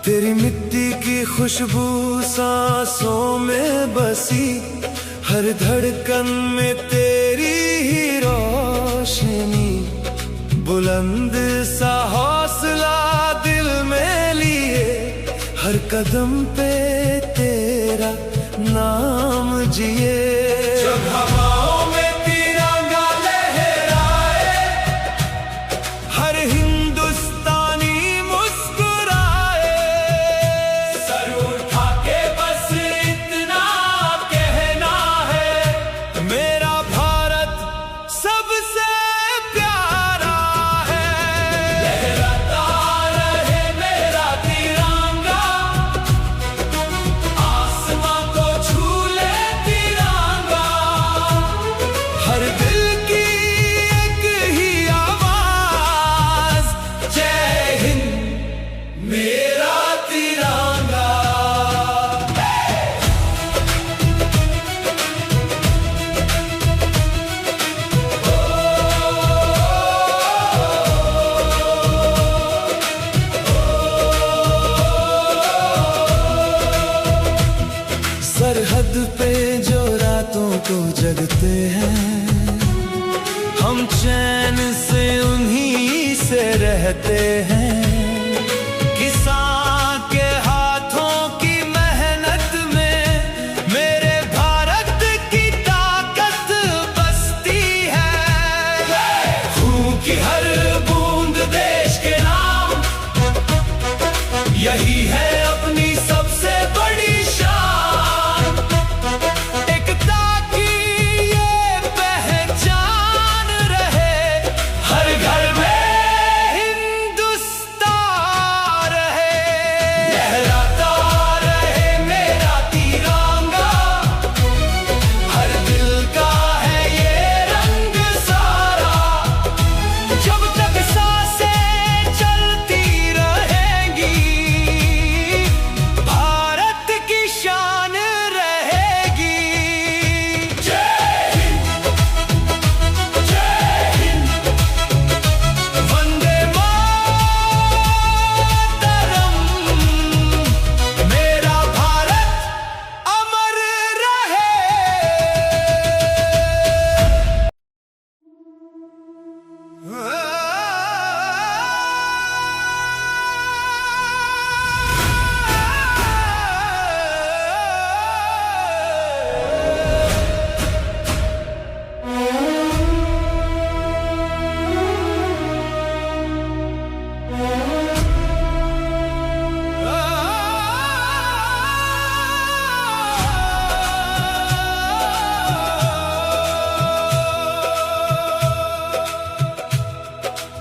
तेरी मिट्टी की खुशबू सांसों में बसी, हर धड़कन में तेरी ही रोशनी, बुलंद सा हौसला दिल में लिए, हर कदम पे तेरा नाम जिए। जब हवाओं में तिरंगा लहराए, हर हिंदुस्तानी मुस्कुराए, सर उठा के बस इतना कहना है, मेरा भारत सबसे प्यारा है। लहराता रहे मेरा तिरंगा, आसमां को छू ले तिरंगा, हर दिल की एक ही आवाज, जय हिंद मेरा तिरंगा। सरहद पे जो रातों को जगते हैं, हम चैन से उन्हीं से रहते हैं। किसान के हाथों की मेहनत में मेरे भारत की ताकत बसती है। खून की हर बूंद देश के नाम, यही है अपनी सबसे बड़ी शान। एकता की ये पहचान रहे, हर घर में हिंदुस्तान रहे। लहराता रहे मेरा तिरंगा, हर दिल का है ये रंग सारा। जब तक सांसें चलती रहेंगी, भारत की शान रहेगी। जय हिंद, जय हिंद, वंदे मातरम, मेरा भारत अमर रहे।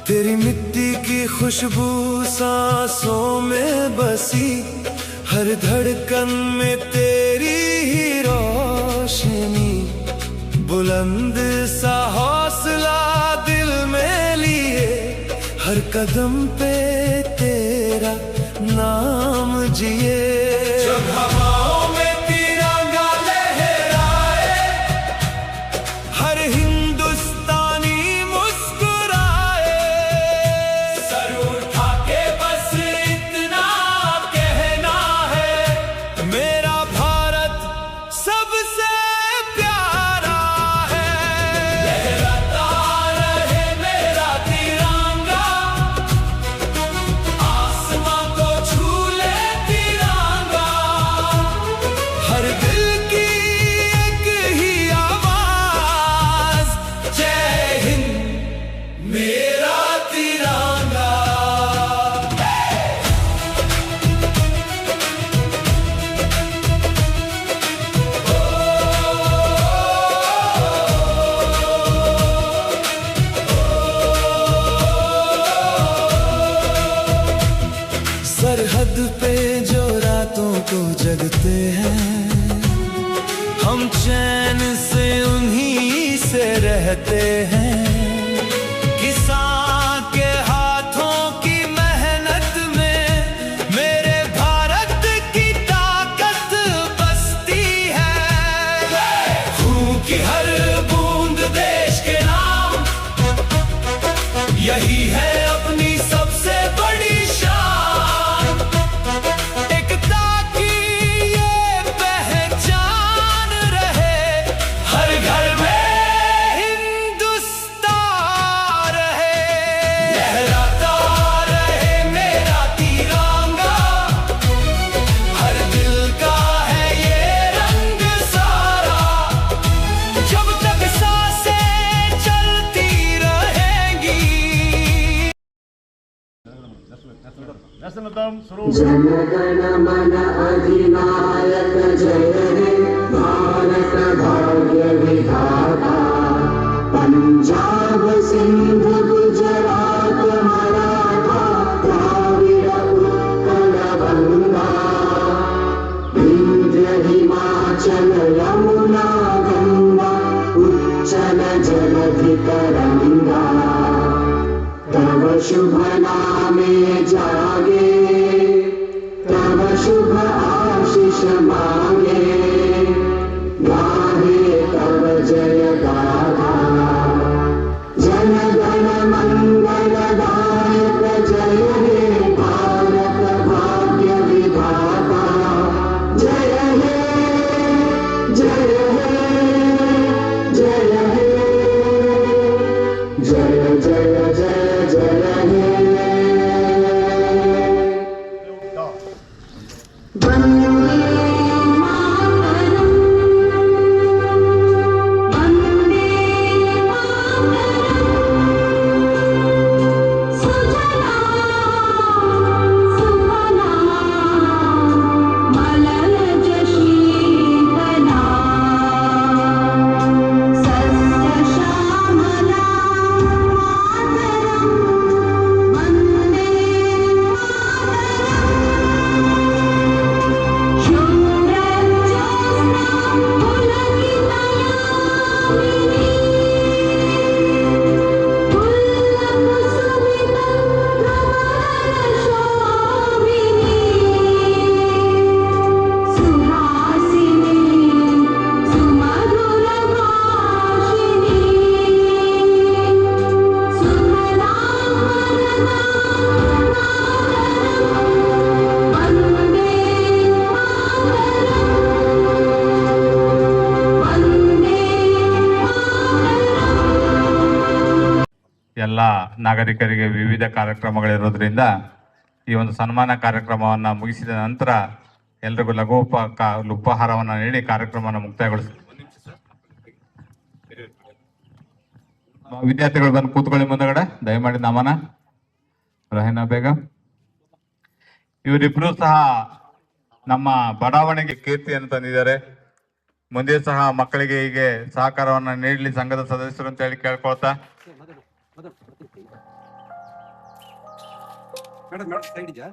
तेरी मिट्टी की खुशबू सांसों में बसी, हर धड़कन में तेरी ही रोशनी, बुलंद सा हौसला दिल में लिए, हर कदम पे तेरा नाम जिए। जब हवाओं में तिरंगा लहराए, हर हिंदुस्तानी मुस्कुराए, सर उठा के बस इतना कहना है, मेरा भारत सबसे प्यारा है। लहराता रहे मेरा तिरंगा, आसमां को छू ले तिरंगा, बरसते हैं, हम चैन से उन्हीं से रहते हैं। किसान के हाथों की मेहनत में मेरे भारत की ताकत बसती है। खून की हर बूंद देश के नाम, यही है अपनी सबसे बड़ी शान। एकता की ये पहचान रहे, हर घर में हिंदुस्तान रहे। लहराता रहे मेरा तिरंगा, हर दिल का है ये रंग सारा। जब तक सांसें चलती रहेंगी। जनगण मन अधिनायक जय हे भारत भाग्य विधाता। पंजाब सिंध गुजरात मराठा द्राविड़ उत्कल गंगा। विंध्य हिमाचल यमुना गंगा उच्चल जलधि तरंगा। तव शुभ नामे जागे, तव शुभ आशीष मांगे। गाहे तव जय गाथा, जन गण मंगलदायक जय हे भारत भाग्य विधाता। जय हे जय हे जय हे जय जय जय जय हे। वंदे मातरम, वंदे मातरम। सुजलां सुफलां मलयज शीतलां। सस्य श्यामलां मातरं वंदे मातरम्। ಎಲ್ಲ ನಾಗರಿಕರಿಗೆ ವಿವಿಧ ಕಾರ್ಯಕ್ರಮಗಳಿರೋದ್ರಿಂದ ಈ ಒಂದು ಸನ್ಮಾನ ಕಾರ್ಯಕ್ರಮವನ್ನು ಮುಗಿಸಿದ ನಂತರ ಎಲ್ರಿಗೂ ಲಘು ಉಪಹಾರವನ್ನು ನೀಡಿ ಕಾರ್ಯಕ್ರಮವನ್ನು ಮುಕ್ತಾಯಗೊಳಿಸ್ತೀವಿ. ವಿದ್ಯಾರ್ಥಿಗಳು ಬಂದು ಕೂತ್ಕೊಳ್ಳಿ ಮುಂದಗಡೆ ದಯಮಾಡಿ. ನಮನ ರಹೀನಾ ಬೇಗಂ ಇವರಿಬ್ರು ಸಹ ನಮ್ಮ ಬಡಾವಣೆಗೆ ಕೀರ್ತಿಯನ್ನು ತಂದಿದ್ದಾರೆ. ಮುಂದೆ ಸಹ ಮಕ್ಕಳಿಗೆ ಹೀಗೆ ಸಹಕಾರವನ್ನು ನೀಡಲಿ ಸಂಘದ ಸದಸ್ಯರು ಅಂತ ಹೇಳಿ ಕೇಳ್ಕೊಳ್ತಾ. ಮೇಡಮ್ ಸೈಡ್ ಇದೆಯಾ?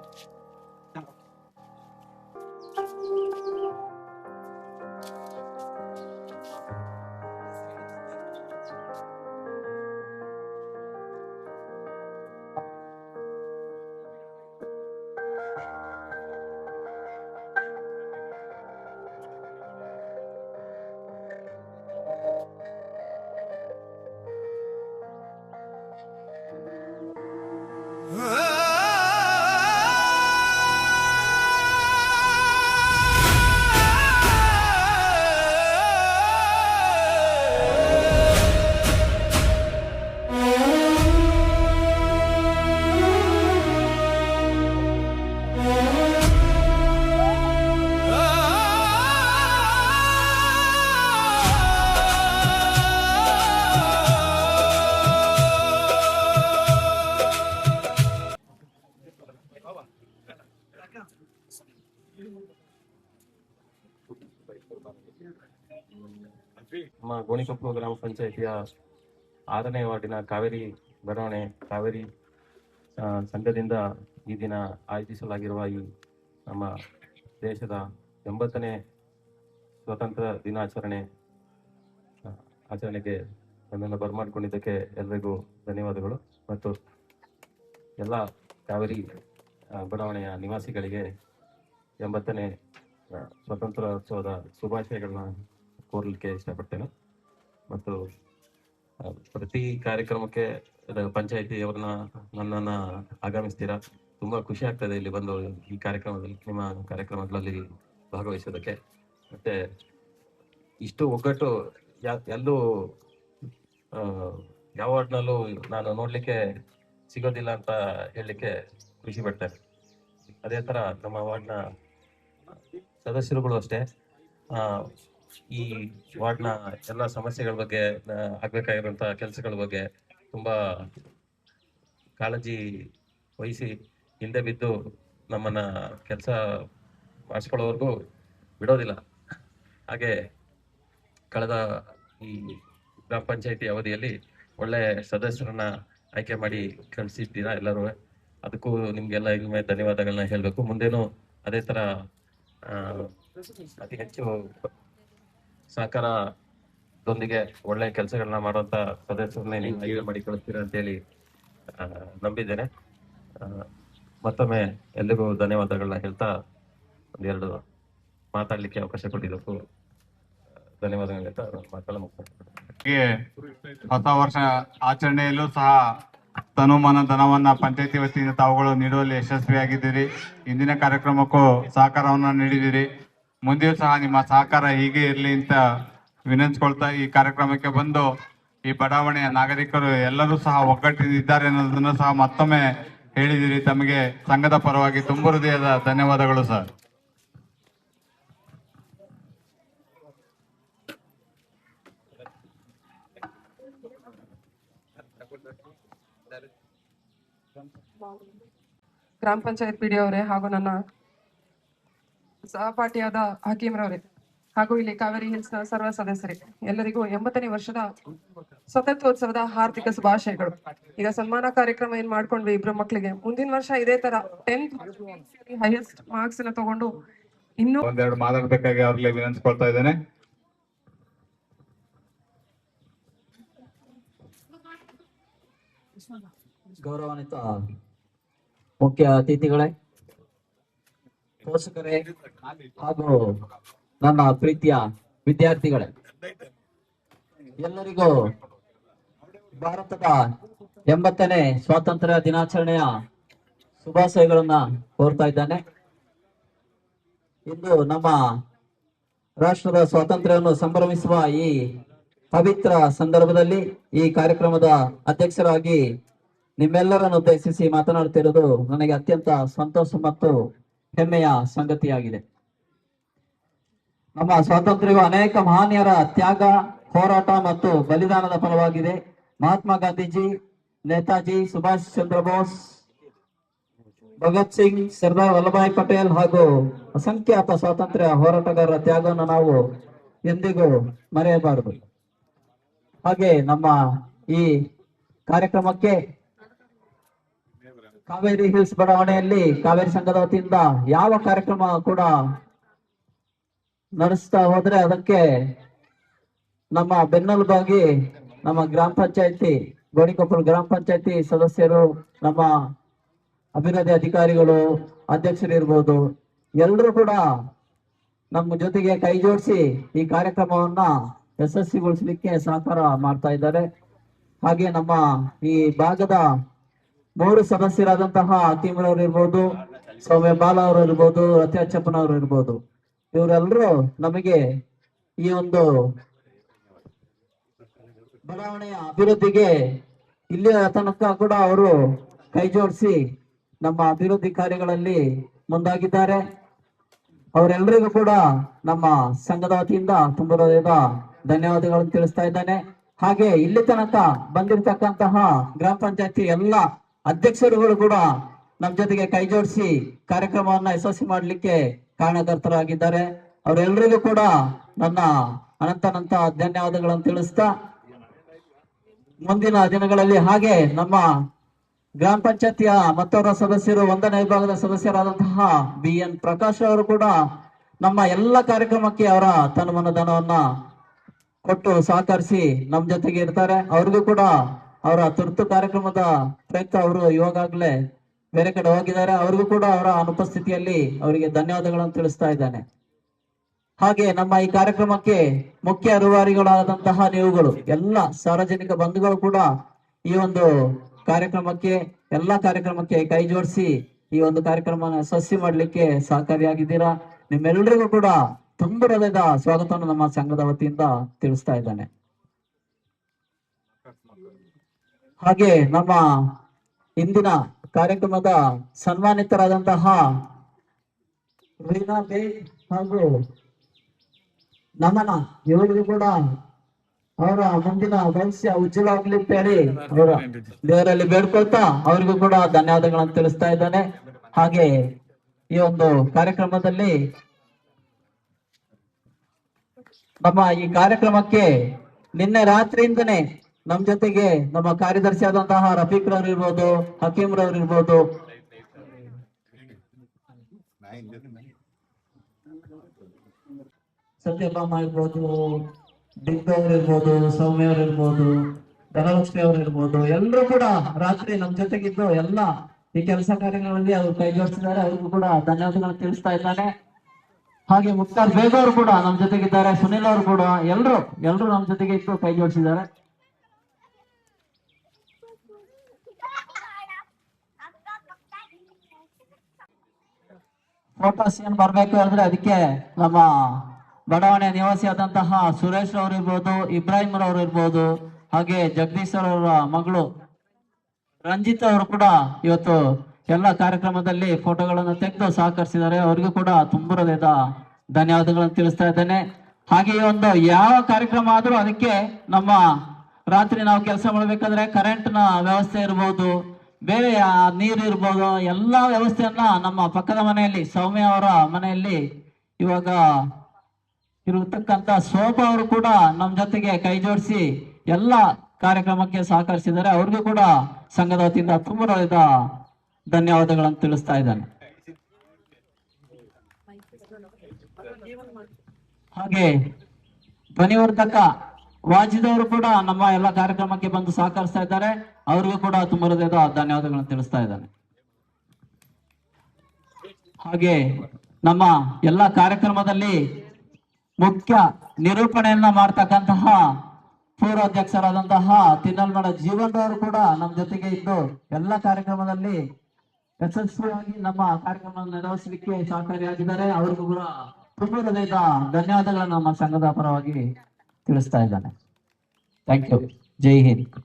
ನಮ್ಮ ಗೋಣಿಕೊಪ್ಪಲು ಗ್ರಾಮ ಪಂಚಾಯಿತಿಯ 6ನೇ ವಾರ್ಡಿನ ಕಾವೇರಿ ಬಡಾವಣೆ ಕಾವೇರಿ ಸಂಘದಿಂದ ಈ ದಿನ ಆಯೋಜಿಸಲಾಗಿರುವ ಈ ನಮ್ಮ ದೇಶದ 80ನೇ ಸ್ವಾತಂತ್ರ್ಯ ದಿನಾಚರಣೆ ಆಚರಣೆಗೆ ನನ್ನನ್ನು ಬರಮಾಡಿಕೊಂಡಿದ್ದಕ್ಕೆ ಎಲ್ರಿಗೂ ಧನ್ಯವಾದಗಳು ಮತ್ತು ಎಲ್ಲ ಕಾವೇರಿ ಬಡಾವಣೆಯ ನಿವಾಸಿಗಳಿಗೆ 80ನೇ ಸ್ವಾತಂತ್ರ್ಯೋತ್ಸವದ ಶುಭಾಶಯಗಳನ್ನ ಕೋರಲಿಕ್ಕೆ ಇಷ್ಟಪಡ್ತೇನೆ. ಮತ್ತು ಪ್ರತಿ ಕಾರ್ಯಕ್ರಮಕ್ಕೆ ಪಂಚಾಯಿತಿಯವ್ರನ್ನ ನನ್ನನ್ನು ಆಗಮಿಸ್ತೀರಾ. ತುಂಬ ಖುಷಿ ಆಗ್ತದೆ ಇಲ್ಲಿ ಬಂದು ಈ ಕಾರ್ಯಕ್ರಮದಲ್ಲಿ ನಿಮ್ಮ ಕಾರ್ಯಕ್ರಮಗಳಲ್ಲಿ ಭಾಗವಹಿಸೋದಕ್ಕೆ. ಮತ್ತೆ ಇಷ್ಟು ಒಗ್ಗಟ್ಟು ಎಲ್ಲೂ ಯಾವ ವಾರ್ಡ್ನಲ್ಲೂ ನಾನು ನೋಡ್ಲಿಕ್ಕೆ ಸಿಗೋದಿಲ್ಲ ಅಂತ ಹೇಳಲಿಕ್ಕೆ ಖುಷಿ ಪಡ್ತೇನೆ. ಅದೇ ಥರ ನಮ್ಮ ವಾರ್ಡ್ನ ಸದಸ್ಯರುಗಳು ಅಷ್ಟೇ ಈ ವಾರ್ಡ್ನ ಎಲ್ಲ ಸಮಸ್ಯೆಗಳ ಬಗ್ಗೆ ಆಗ್ಬೇಕಾಗಿರುವಂಥ ಕೆಲಸಗಳ ಬಗ್ಗೆ ತುಂಬಾ ಕಾಳಜಿ ವಹಿಸಿ ಹಿಂದೆ ಬಿದ್ದು ನಮ್ಮನ್ನ ಕೆಲಸ ಮಾಡಿಸ್ಕೊಳ್ಳೋವರೆಗೂ ಬಿಡೋದಿಲ್ಲ. ಹಾಗೆ ಕಳೆದ ಈ ಗ್ರಾಮ ಪಂಚಾಯಿತಿ ಅವಧಿಯಲ್ಲಿ ಒಳ್ಳೆ ಸದಸ್ಯರನ್ನ ಆಯ್ಕೆ ಮಾಡಿ ಕಳಿಸಿದ್ದೀರಾ ಎಲ್ಲರೂ. ಅದಕ್ಕೂ ನಿಮ್ಗೆಲ್ಲ ಇನ್ನೊಮ್ಮೆ ಧನ್ಯವಾದಗಳನ್ನ ಹೇಳಬೇಕು. ಮುಂದೇನು ಅದೇ ಥರ ಅತಿ ಹೆಚ್ಚು ಸಹಕಾರದೊಂದಿಗೆ ಒಳ್ಳೆ ಕೆಲಸಗಳನ್ನ ಮಾಡುವಂತ ಸದಸ್ಯರನ್ನೇ ನೀವು ಆಯ್ಕೆ ಮಾಡಿ ಕಳಿಸ್ತೀರಾ ಅಂತೇಳಿ ನಂಬಿದ್ದೇನೆ. ಮತ್ತೊಮ್ಮೆ ಎಲ್ರಿಗೂ ಧನ್ಯವಾದಗಳನ್ನ ಹೇಳ್ತಾ ಒಂದೆರಡು ಮಾತಾಡ್ಲಿಕ್ಕೆ ಅವಕಾಶ ಕೊಟ್ಟಿದ್ದಕ್ಕೂ ಧನ್ಯವಾದಗಳು ಹೇಳ್ತಾ ಮಾತನ್ನ ಮುಗಿಸ್ತೀನಿ. ಹೊಸ ವರ್ಷ ಆಚರಣೆಯಲ್ಲೂ ಸಹ ತನುಮನ ಧನವನ್ನ ಪಂಚಾಯತಿ ವತಿಯಿಂದ ತಾವುಗಳು ನೀಡುವಲ್ಲಿ ಯಶಸ್ವಿಯಾಗಿದ್ದೀರಿ. ಇಂದಿನ ಕಾರ್ಯಕ್ರಮಕ್ಕೂ ಸಹಕಾರವನ್ನ ನೀಡಿದ್ದೀರಿ. ಮುಂದೆಯೂ ಸಹ ನಿಮ್ಮ ಸಹಕಾರ ಹೀಗೆ ಇರಲಿ ಅಂತ ವಿನಂತಿಸ್ಕೊಳ್ತಾ ಈ ಕಾರ್ಯಕ್ರಮಕ್ಕೆ ಬಂದು ಈ ಬಡಾವಣೆಯ ನಾಗರಿಕರು ಎಲ್ಲರೂ ಸಹ ಒಗ್ಗಟ್ಟಿನಿದ್ದಾರೆ ಅನ್ನೋದನ್ನು ಸಹ ಮತ್ತೊಮ್ಮೆ ಹೇಳಿದಿರಿ. ತಮಗೆ ಸಂಘದ ಪರವಾಗಿ ತುಂಬ ಹೃದಯದ ಧನ್ಯವಾದಗಳು ಸರ್. ಗ್ರಾಮ ಪಂಚಾಯತ್ ಪಿಡಿ ಅವರೇ ಹಾಗೂ ನನ್ನ ಸಹಪಾಠಿಯಾದ ಹಕೀಮ್ರವರೇ ಹಾಗೂ ಇಲ್ಲಿ ಕಾವೇರಿ ಹಿಲ್ಸ್ನ ಸರ್ವ ಸದಸ್ಯರೇ ಎಲ್ಲರಿಗೂ 80ನೇ ವರ್ಷದ ಸ್ವಾತಂತ್ರ್ಯೋತ್ಸವದ ಹಾರ್ದಿಕ ಶುಭಾಶಯಗಳು. ಈಗ ಸನ್ಮಾನ ಕಾರ್ಯಕ್ರಮ ಏನ್ ಮಾಡ್ಕೊಂಡ್ವಿ ಇಬ್ರು ಮಕ್ಕಳಿಗೆ, ಮುಂದಿನ ವರ್ಷ ಇದೇ ತರ 10th ಹೈಯೆಸ್ಟ್ ಮಾರ್ಕ್ಸ್ ನ ತಗೊಂಡು ಇನ್ನೂ ಒಂದೆರಡು ಮಾತಾಡ್ಬೇಕಾಗಿ ಅವ್ರಿಗೆ ವಿನಂತಿಸ್ಕೊಳ್ತಾ ಇದ್ದೇನೆ. ಗೌರವಾನ್ವಿತ ಮುಖ್ಯ ಅತಿಥಿಗಳೇ, ಪೋಷಕರೇ ಹಾಗೂ ನನ್ನ ಪ್ರೀತಿಯ ವಿದ್ಯಾರ್ಥಿಗಳೇ, ಎಲ್ಲರಿಗೂ ಭಾರತದ 80ನೇ ಸ್ವಾತಂತ್ರ್ಯ ದಿನಾಚರಣೆಯ ಶುಭಾಶಯಗಳನ್ನ ಕೋರ್ತಾ ಇದ್ದಾನೆ. ಇಂದು ನಮ್ಮ ರಾಷ್ಟ್ರದ ಸ್ವಾತಂತ್ರ್ಯವನ್ನು ಸಂಭ್ರಮಿಸುವ ಈ ಪವಿತ್ರ ಸಂದರ್ಭದಲ್ಲಿ ಈ ಕಾರ್ಯಕ್ರಮದ ಅಧ್ಯಕ್ಷರಾಗಿ ನಿಮ್ಮೆಲ್ಲರನ್ನು ಉದ್ದೇಶಿಸಿ ಮಾತನಾಡುತ್ತಿರುವುದು ನನಗೆ ಅತ್ಯಂತ ಸಂತೋಷ ಮತ್ತು ಹೆಮ್ಮೆಯ ಸಂಗತಿಯಾಗಿದೆ. ನಮ್ಮ ಸ್ವಾತಂತ್ರ್ಯವು ಅನೇಕ ಮಹನೀಯರ ತ್ಯಾಗ, ಹೋರಾಟ ಮತ್ತು ಬಲಿದಾನದ ಫಲವಾಗಿದೆ. ಮಹಾತ್ಮ ಗಾಂಧೀಜಿ, ನೇತಾಜಿ ಸುಭಾಷ್ ಚಂದ್ರ ಬೋಸ್, ಭಗತ್ ಸಿಂಗ್, ಸರ್ದಾರ್ ವಲ್ಲಭಾಯ್ ಪಟೇಲ್ ಹಾಗೂ ಅಸಂಖ್ಯಾತ ಸ್ವಾತಂತ್ರ್ಯ ಹೋರಾಟಗಾರರ ತ್ಯಾಗವನ್ನು ನಾವು ಎಂದಿಗೂ ಮರೆಯಬಾರದು. ಹಾಗೆ ನಮ್ಮ ಈ ಕಾರ್ಯಕ್ರಮಕ್ಕೆ ಕಾವೇರಿ ಹಿಲ್ಸ್ ಬಡಾವಣೆಯಲ್ಲಿ ಕಾವೇರಿ ಸಂಘದ ವತಿಯಿಂದ ಯಾವ ಕಾರ್ಯಕ್ರಮ ಕೂಡ ನಡೆಸ್ತಾ ಹೋದ್ರೆ ಅದಕ್ಕೆ ನಮ್ಮ ಬೆನ್ನೆಲುಬಾಗಿ ನಮ್ಮ ಗ್ರಾಮ ಪಂಚಾಯತಿ ಗೋಣಿಕೊಪ್ಪಲು ಗ್ರಾಮ ಪಂಚಾಯತಿ ಸದಸ್ಯರು, ನಮ್ಮ ಅಭಿವೃದ್ಧಿ ಅಧಿಕಾರಿಗಳು, ಅಧ್ಯಕ್ಷರು ಇರ್ಬೋದು, ಎಲ್ಲರೂ ಕೂಡ ನಮ್ಮ ಜೊತೆಗೆ ಕೈ ಜೋಡಿಸಿ ಈ ಕಾರ್ಯಕ್ರಮವನ್ನ ಯಶಸ್ವಿಗೊಳಿಸಲಿಕ್ಕೆ ಸಹಕಾರ ಮಾಡ್ತಾ ಇದ್ದಾರೆ. ಹಾಗೆ ನಮ್ಮ ಈ ಭಾಗದ 3 ಸದಸ್ಯರಾದಂತಹ ಹಕೀಮ್ರವ್ರು ಇರ್ಬೋದು, ಸೌಮ್ಯ ಬಾಲ ಅವರು ಇರ್ಬೋದು, ರತ್ಯಾಚಪ್ಪನವರು ಇರ್ಬೋದು, ಇವರೆಲ್ಲರೂ ನಮಗೆ ಈ ಒಂದು ಬಡಾವಣೆಯ ಅಭಿವೃದ್ಧಿಗೆ ಇಲ್ಲಿಯ ತನಕ ಕೂಡ ಅವರು ಕೈ ಜೋಡಿಸಿ ನಮ್ಮ ಅಭಿವೃದ್ಧಿ ಕಾರ್ಯಗಳಲ್ಲಿ ಮುಂದಾಗಿದ್ದಾರೆ. ಅವರೆಲ್ಲರಿಗೂ ಕೂಡ ನಮ್ಮ ಸಂಘದ ವತಿಯಿಂದ ತುಂಬ ಹೃದಯದ ಧನ್ಯವಾದಗಳನ್ನು ತಿಳಿಸ್ತಾ ಇದ್ದಾನೆ. ಹಾಗೆ ಇಲ್ಲಿ ತನಕ ಬಂದಿರತಕ್ಕಂತಹ ಗ್ರಾಮ ಪಂಚಾಯತಿ ಎಲ್ಲ ಅಧ್ಯಕ್ಷರುಗಳು ಕೂಡ ನಮ್ಮ ಜೊತೆಗೆ ಕೈ ಜೋಡಿಸಿ ಕಾರ್ಯಕ್ರಮವನ್ನ ಯಶಸ್ವಿ ಮಾಡಲಿಕ್ಕೆ ಕಾರಣಕರ್ತರಾಗಿದ್ದಾರೆ. ಅವರೆಲ್ಲರಿಗೂ ಕೂಡ ನನ್ನ ಅನಂತ ಧನ್ಯವಾದಗಳನ್ನು ತಿಳಿಸ್ತಾ, ಮುಂದಿನ ದಿನಗಳಲ್ಲಿ ಹಾಗೆ ನಮ್ಮ ಗ್ರಾಮ ಪಂಚಾಯತಿಯ ಮತ್ತೋರ್ವ ಸದಸ್ಯರು 1ನೇ ವಿಭಾಗದ ಸದಸ್ಯರಾದಂತಹ BN ಪ್ರಕಾಶ್ ಅವರು ಕೂಡ ನಮ್ಮ ಎಲ್ಲ ಕಾರ್ಯಕ್ರಮಕ್ಕೆ ಅವರ ತನುಮನ ಧನವನ್ನ ಕೊಟ್ಟು ಸಹಕರಿಸಿ ನಮ್ಮ ಜೊತೆಗೆ ಇರ್ತಾರೆ. ಅವ್ರಿಗೂ ಕೂಡ ಅವರ ತುರ್ತು ಕಾರ್ಯಕ್ರಮದ ಪ್ರಯುಕ್ತ ಅವರು ಇವಾಗಲೇ ಬೇರೆ ಕಡೆ ಹೋಗಿದ್ದಾರೆ. ಅವ್ರಿಗೂ ಕೂಡ ಅವರ ಅನುಪಸ್ಥಿತಿಯಲ್ಲಿ ಅವರಿಗೆ ಧನ್ಯವಾದಗಳನ್ನು ತಿಳಿಸ್ತಾ ಇದ್ದಾನೆ. ಹಾಗೆ ನಮ್ಮ ಈ ಕಾರ್ಯಕ್ರಮಕ್ಕೆ ಮುಖ್ಯ ರೂವಾರಿಗಳಾದಂತಹ ನೀವುಗಳು ಎಲ್ಲ ಸಾರ್ವಜನಿಕ ಬಂಧುಗಳು ಕೂಡ ಈ ಒಂದು ಕಾರ್ಯಕ್ರಮಕ್ಕೆ ಎಲ್ಲಾ ಕಾರ್ಯಕ್ರಮಕ್ಕೆ ಕೈ ಜೋಡಿಸಿ ಈ ಒಂದು ಕಾರ್ಯಕ್ರಮನ ಯಶಸ್ವಿ ಮಾಡ್ಲಿಕ್ಕೆ ಸಹಕಾರಿಯಾಗಿದ್ದೀರಾ. ನಿಮ್ಮೆಲ್ಲರಿಗೂ ಕೂಡ ತುಂಬ ಹೃದಯದ ಸ್ವಾಗತವನ್ನು ನಮ್ಮ ಸಂಘದ ವತಿಯಿಂದ ತಿಳಿಸ್ತಾ ಇದ್ದಾನೆ. ಹಾಗೆ ನಮ್ಮ ಇಂದಿನ ಕಾರ್ಯಕ್ರಮದ ಸನ್ಮಾನಿತರಾದಂತಹ ರೀನಾ ಬೇ ಹಾಗೂ ನಮನ ಇವರಿಗೂ ಕೂಡ ಅವರ ಮುಂದಿನ ಭವಿಷ್ಯ ಉಜ್ವಲವಾಗ್ಲಿ ಅಂತ ಹೇಳಿ ಅವರ ದೇವರಲ್ಲಿ ಬೇಡ್ಕೊಳ್ತಾ ಅವರಿಗೂ ಕೂಡ ಧನ್ಯವಾದಗಳನ್ನು ತಿಳಿಸ್ತಾ ಇದ್ದಾನೆ. ಹಾಗೆ ಈ ಒಂದು ಕಾರ್ಯಕ್ರಮದಲ್ಲಿ ನಮ್ಮ ಈ ಕಾರ್ಯಕ್ರಮಕ್ಕೆ ನಿನ್ನೆ ರಾತ್ರಿಯಿಂದನೇ ನಮ್ ಜೊತೆಗೆ ನಮ್ಮ ಕಾರ್ಯದರ್ಶಿ ಆದಂತಹ ರಫೀಕ್ ರವ್ರು ಇರ್ಬೋದು, ಹಕೀಮ್ ರವ್ರು ಇರ್ಬೋದು, ಸತ್ಯಭಾಮ ಇರ್ಬೋದು, ದಿಗ್ಗ ಅವ್ರು ಇರ್ಬೋದು, ಸೌಮ್ಯ ಅವ್ರು ಇರ್ಬೋದು, ಧನಲಕ್ಷ್ಮಿ ಅವ್ರು ಇರ್ಬೋದು, ಎಲ್ಲರೂ ಕೂಡ ರಾತ್ರಿ ನಮ್ ಜೊತೆಗಿದ್ದು ಎಲ್ಲ ಈ ಕೆಲಸ ಕಾರ್ಯಗಳಲ್ಲಿ ಅವ್ರು ಕೈ ಜೋಡಿಸಿದ್ದಾರೆ. ಅವ್ರಿಗೂ ಕೂಡ ಧನ್ಯವಾದಗಳನ್ನು ತಿಳಿಸ್ತಾ ಇದ್ದಾನೆ. ಹಾಗೆ ಮುಕ್ತಾರ್ ಬೇಗ ಅವರು ಕೂಡ ನಮ್ ಜೊತೆಗಿದ್ದಾರೆ, ಸುನಿಲ್ ಅವರು ಕೂಡ ಎಲ್ರು ನಮ್ ಜೊತೆಗೆ ಇದ್ದು ಕೈ ಜೋಡಿಸಿದ್ದಾರೆ. ಫೋಟೋಸ್ ಏನ್ ಬರ್ಬೇಕು ಅಂದ್ರೆ ಅದಕ್ಕೆ ನಮ್ಮ ಬಡಾವಣೆ ನಿವಾಸಿ ಆದಂತಹ ಸುರೇಶ್ ಅವರು ಇರ್ಬೋದು, ಇಬ್ರಾಹಿಂ ಅವರು ಇರ್ಬೋದು, ಹಾಗೆ ಜಗದೀಶ್ ಅವರ ಮಗಳು ರಂಜಿತ್ ಅವರು ಕೂಡ ಇವತ್ತು ಎಲ್ಲ ಕಾರ್ಯಕ್ರಮದಲ್ಲಿ ಫೋಟೋಗಳನ್ನು ತೆಗೆದು ಸಹಕರಿಸಿದ್ದಾರೆ. ಅವರಿಗೂ ಕೂಡ ತುಂಬ ಹೃದಯದ ಧನ್ಯವಾದಗಳನ್ನು ತಿಳಿಸ್ತಾ ಇದ್ದೇನೆ. ಹಾಗೆ ಈ ಒಂದು ಯಾವ ಕಾರ್ಯಕ್ರಮ ಆದ್ರೂ ಅದಕ್ಕೆ ನಮ್ಮ ರಾತ್ರಿ ನಾವು ಕೆಲಸ ಮಾಡ್ಬೇಕಾದ್ರೆ ಕರೆಂಟ್ ನ ವ್ಯವಸ್ಥೆ ಇರ್ಬೋದು, ಬೇರೆ ನೀರು ಇರ್ಬೋದು, ಎಲ್ಲಾ ವ್ಯವಸ್ಥೆಯನ್ನ ನಮ್ಮ ಪಕ್ಕದ ಮನೆಯಲ್ಲಿ ಸೌಮ್ಯ ಅವರ ಮನೆಯಲ್ಲಿ ಇವಾಗ ಇರತಕ್ಕಂತ ಶೋಭಾ ಅವರು ಕೂಡ ನಮ್ಮ ಜೊತೆಗೆ ಕೈ ಜೋಡಿಸಿ ಎಲ್ಲ ಕಾರ್ಯಕ್ರಮಕ್ಕೆ ಸಹಕರಿಸಿದ್ದಾರೆ. ಅವ್ರಿಗೂ ಕೂಡ ಸಂಘದ ವತಿಯಿಂದ ತುಂಬ ಹೃದಯದ ಧನ್ಯವಾದಗಳನ್ನು ತಿಳಿಸ್ತಾ ಇದ್ದಾನೆ. ಹಾಗೆ ಧ್ವನಿವರ್ಧಕ ವಾಜಿದವರು ಕೂಡ ನಮ್ಮ ಎಲ್ಲ ಕಾರ್ಯಕ್ರಮಕ್ಕೆ ಬಂದು ಸಹಕರಿಸ್ತಾ ಇದ್ದಾರೆ. ಅವ್ರಿಗೂ ಕೂಡ ತುಂಬ ಹೃದಯದ ಧನ್ಯವಾದಗಳನ್ನು ತಿಳಿಸ್ತಾ ಇದ್ದಾನೆ. ಹಾಗೆ ನಮ್ಮ ಎಲ್ಲ ಕಾರ್ಯಕ್ರಮದಲ್ಲಿ ಮುಖ್ಯ ನಿರೂಪಣೆಯನ್ನ ಮಾಡ್ತಕ್ಕಂತಹ ಪೂರ್ವಾಧ್ಯಕ್ಷರಾದಂತಹ ತಿನ್ನಲ್ಮಡ ಜೀವನ್ ಅವರು ಕೂಡ ನಮ್ಮ ಜೊತೆಗೆ ಇದ್ದು ಎಲ್ಲ ಕಾರ್ಯಕ್ರಮದಲ್ಲಿ ಯಶಸ್ವಿಯಾಗಿ ನಮ್ಮ ಕಾರ್ಯಕ್ರಮವನ್ನು ನಿರ್ವಹಿಸಲಿಕ್ಕೆ ಸಹಕಾರಿಯಾಗಿದ್ದಾರೆ. ಅವ್ರಿಗೂ ಕೂಡ ತುಂಬ ಹೃದಯದ ಧನ್ಯವಾದಗಳನ್ನು ನಮ್ಮ ಸಂಘದ ಪರವಾಗಿ ತಿಳಿಸ್ತಾ ಇದ್ದಾನೆ. Thank you. ಜೈ ಹಿಂದ್.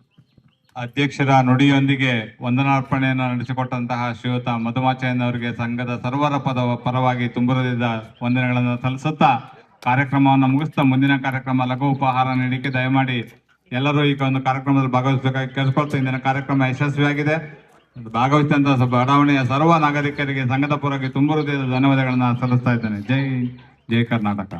ಅಧ್ಯಕ್ಷರ ನುಡಿಯೊಂದಿಗೆ ವಂದನಾರ್ಪಣೆಯನ್ನು ನಡೆಸಿಕೊಟ್ಟಂತಹ ಶ್ರೀಯುತ ಮಧುಮಾಚಾರ್ಯ ಅವರಿಗೆ ಸಂಘದ ಸರ್ವರ ಪರವಾಗಿ ತುಂಬ ಹೃದಯದ ವಂದನೆಗಳನ್ನು ಸಲ್ಲಿಸುತ್ತಾ ಕಾರ್ಯಕ್ರಮವನ್ನು ಮುಗಿಸ್ತಾ ಮುಂದಿನ ಕಾರ್ಯಕ್ರಮ ಲಘು ಉಪಹಾರ ನೀಡಲಿಕ್ಕೆ ದಯಮಾಡಿ ಎಲ್ಲರೂ ಈಗ ಒಂದು ಕಾರ್ಯಕ್ರಮದಲ್ಲಿ ಭಾಗವಹಿಸಬೇಕಾಗಿ ಕೇಳಿಸ್ಕೊಳ್ತಾ ಇಂದಿನ ಕಾರ್ಯಕ್ರಮ ಯಶಸ್ವಿಯಾಗಿದೆ. ಭಾಗವಹಿಸಿದಂತಹ ಬಡಾವಣೆಯ ಸರ್ವ ನಾಗರಿಕರಿಗೆ ಸಂಘದ ಪರವಾಗಿ ತುಂಬ ಹೃದಯದ ಧನ್ಯವಾದಗಳನ್ನು ಸಲ್ಲಿಸ್ತಾ ಇದ್ದೇನೆ. ಜೈ ಕರ್ನಾಟಕ.